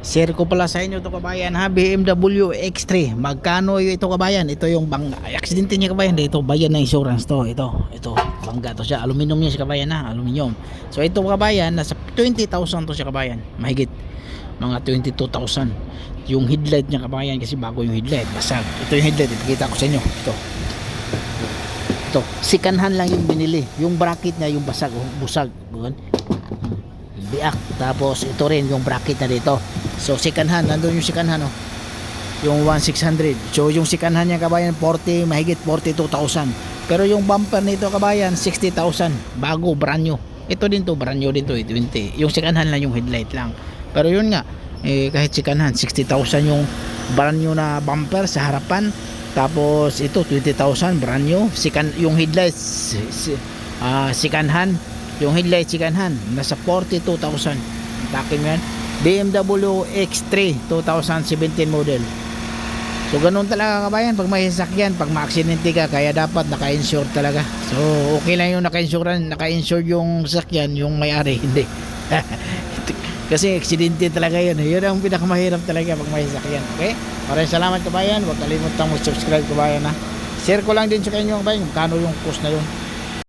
Share ko pala sa inyo to kabayan ha, BMW X3. Magkano ito kabayan? Ito yung bangga. Ay, aksidente niya kabayan. Dito bayad na insurance to. Ito bangga to siya. Aluminum niya siya kabayan ha, aluminum. So ito kabayan, nasa 20,000 to siya kabayan. Mahigit mga 22,000. Yung headlight niya kabayan kasi bago yung headlight, basag. Ito yung headlight, ipakita ko sa inyo. Ito, sikanhan lang yung binili. Yung bracket niya yung basag, busag. Biak. Tapos ito rin yung bracket na dito. So sikanhan, nandun yung sikanhan oh. Yung 1,600. So yung sikanhan niya kabayan 40, mahigit 42,000. Pero yung bumper nito kabayan 60,000. Bago, brand new. Ito din to, brand new din to, 20. Yung sikanhan lang yung headlight lang. Pero yun nga, kahit sikanhan 60,000 yung brand new na bumper sa harapan. Tapos ito 20,000 brand new. Yung headlights sikanhan. Yung headlight sikanhan nasa 42,000. Takin yan. BMW X3 2017 model. So ganun talaga kabayan pag may sasakyan, pag ma-aksidente ka, kaya dapat naka-insure talaga. So okay lang yung naka-insure yung sasakyan, yung may-ari hindi. Kasi aksidente talaga yun. Yun ang pinakamahirap talaga pag may sasakyan. Okay? Maraming salamat kabayan. Huwag kalimutang mag-subscribe kabayan ha. Share ko lang din sa inyo kabayan kung kano yung cost na yun.